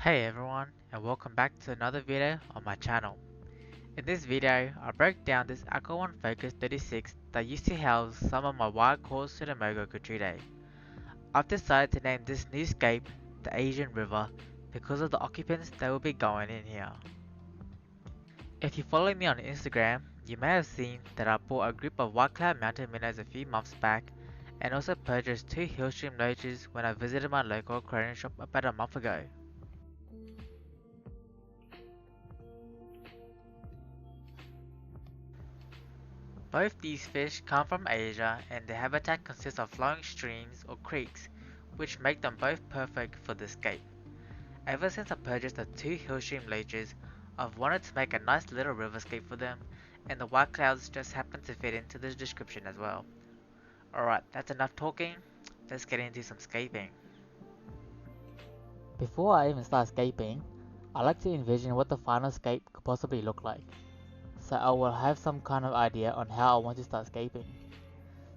Hey everyone, and welcome back to another video on my channel. In this video, I break down this Aqua 1 Focus 36 that used to house some of my wild caught Pseudomoga cutridae. I've decided to name this new scape the Asian River because of the occupants that will be going in here. If you follow me on Instagram, you may have seen that I bought a group of white cloud mountain minnows a few months back and also purchased 2 hillstream loaches when I visited my local aquarium shop about a month ago. Both these fish come from Asia and their habitat consists of flowing streams or creeks, which make them both perfect for this scape. Ever since I purchased the 2 hillstream loaches, I've wanted to make a nice little riverscape for them, and the white clouds just happen to fit into this description as well. Alright, that's enough talking, let's get into some scaping. Before I even start scaping, I like to envision what the final scape could possibly look like, so I will have some kind of idea on how I want to start scaping.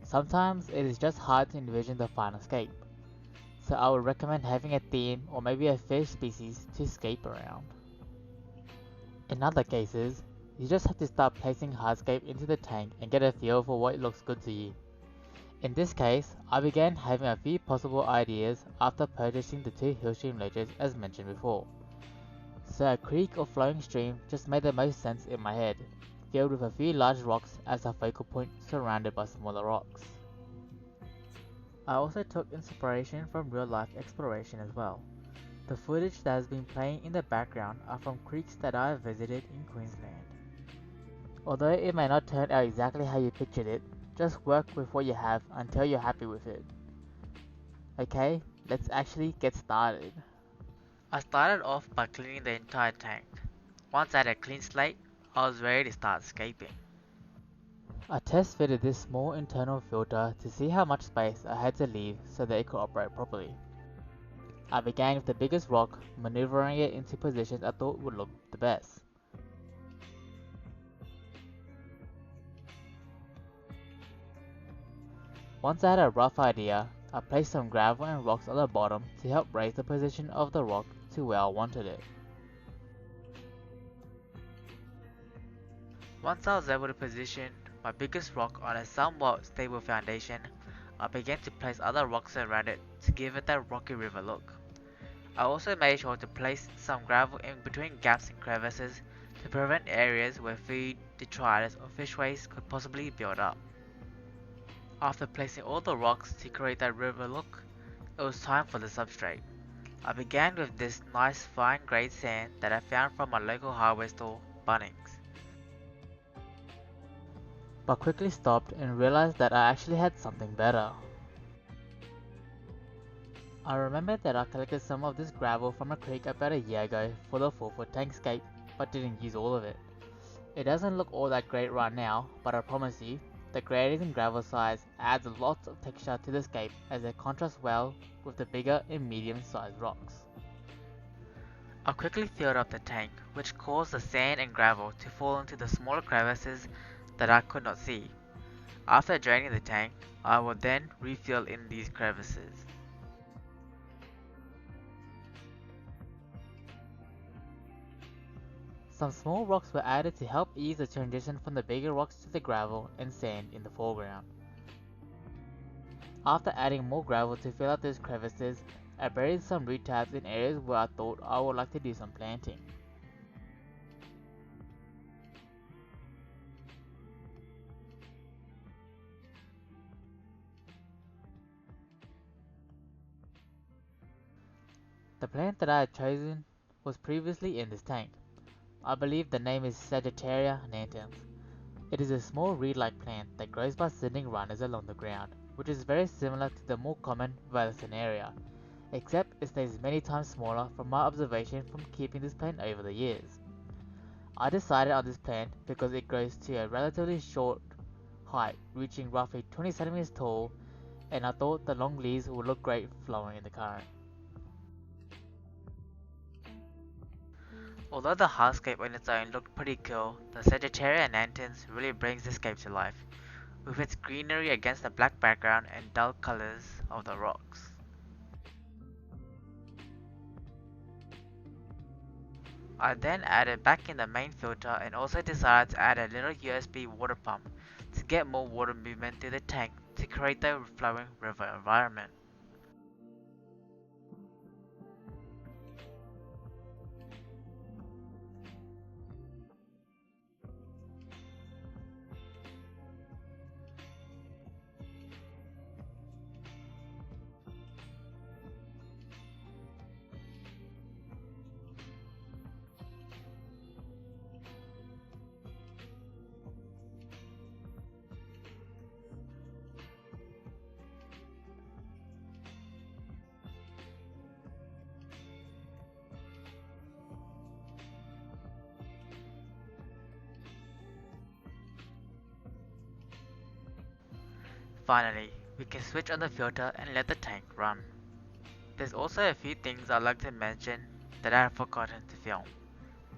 Sometimes it is just hard to envision the final scape, so I would recommend having a theme or maybe a fish species to scape around. In other cases, you just have to start placing hardscape into the tank and get a feel for what looks good to you. In this case, I began having a few possible ideas after purchasing the 2 hillstream loaches as mentioned before. So a creek or flowing stream just made the most sense in my head, filled with a few large rocks as a focal point surrounded by smaller rocks. I also took inspiration from real life exploration as well. The footage that has been playing in the background are from creeks that I have visited in Queensland. Although it may not turn out exactly how you pictured it, just work with what you have until you're happy with it. Okay, let's actually get started. I started off by cleaning the entire tank. Once I had a clean slate, I was ready to start scaping. I test fitted this small internal filter to see how much space I had to leave so that it could operate properly. I began with the biggest rock, maneuvering it into positions I thought would look the best. Once I had a rough idea, I placed some gravel and rocks on the bottom to help raise the position of the rock to where I wanted it. Once I was able to position my biggest rock on a somewhat stable foundation, I began to place other rocks around it to give it that rocky river look. I also made sure to place some gravel in between gaps and crevices to prevent areas where food, detritus or fish waste could possibly build up. After placing all the rocks to create that river look, it was time for the substrate. I began with this nice fine grade sand that I found from my local hardware store, Bunnings, but quickly stopped and realized that I actually had something better. I remembered that I collected some of this gravel from a creek about a year ago for the 4-foot tankscape, but didn't use all of it. It doesn't look all that great right now, but I promise you, the gradient in gravel size adds lots of texture to the scape as it contrasts well with the bigger and medium sized rocks. I quickly filled up the tank, which caused the sand and gravel to fall into the smaller crevices that I could not see. After draining the tank, I would then refill in these crevices. Some small rocks were added to help ease the transition from the bigger rocks to the gravel and sand in the foreground. After adding more gravel to fill out those crevices, I buried some root tabs in areas where I thought I would like to do some planting. The plant that I had chosen was previously in this tank. I believe the name is Sagittaria nantans. It is a small reed-like plant that grows by sending runners along the ground, which is very similar to the more common Vallisneria, except it stays many times smaller from my observation from keeping this plant over the years. I decided on this plant because it grows to a relatively short height, reaching roughly 20 centimeters tall, and I thought the long leaves would look great flowing in the current. Although the hardscape on its own looked pretty cool, the Sagittaria nantans really brings the scape to life, with its greenery against the black background and dull colors of the rocks. I then added back in the main filter and also decided to add a little USB water pump to get more water movement through the tank to create the flowing river environment. Finally, we can switch on the filter and let the tank run. There's also a few things I'd like to mention that I have forgotten to film.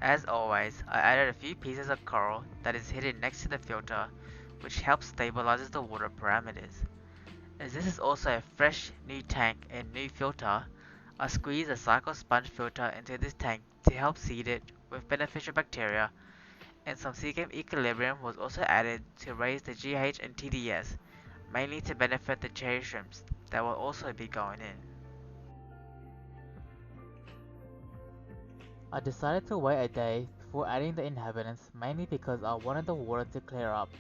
As always, I added a few pieces of coral that is hidden next to the filter, which helps stabilizes the water parameters. As this is also a fresh new tank and new filter, I squeeze a cycle sponge filter into this tank to help seed it with beneficial bacteria, and some scape equilibrium was also added to raise the GH and TDS, mainly to benefit the cherry shrimps that will also be going in. I decided to wait a day before adding the inhabitants, mainly because I wanted the water to clear up,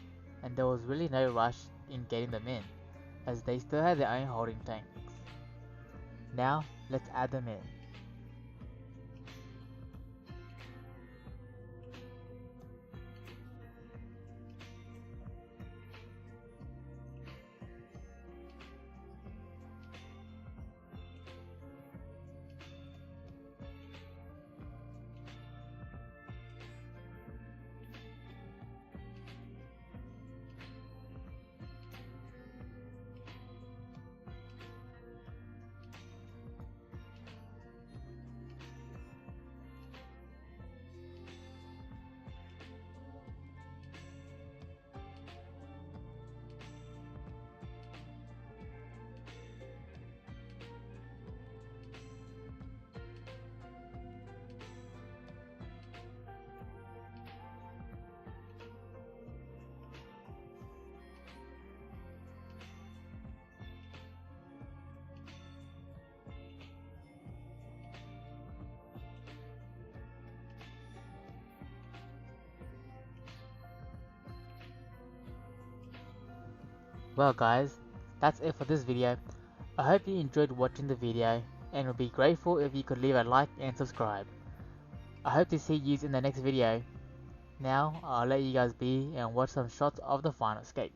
and there was really no rush in getting them in, as they still had their own holding tanks. Now, let's add them in. Well guys, that's it for this video. I hope you enjoyed watching the video and would be grateful if you could leave a like and subscribe. I hope to see you in the next video. Now I'll let you guys be and watch some shots of the final escape.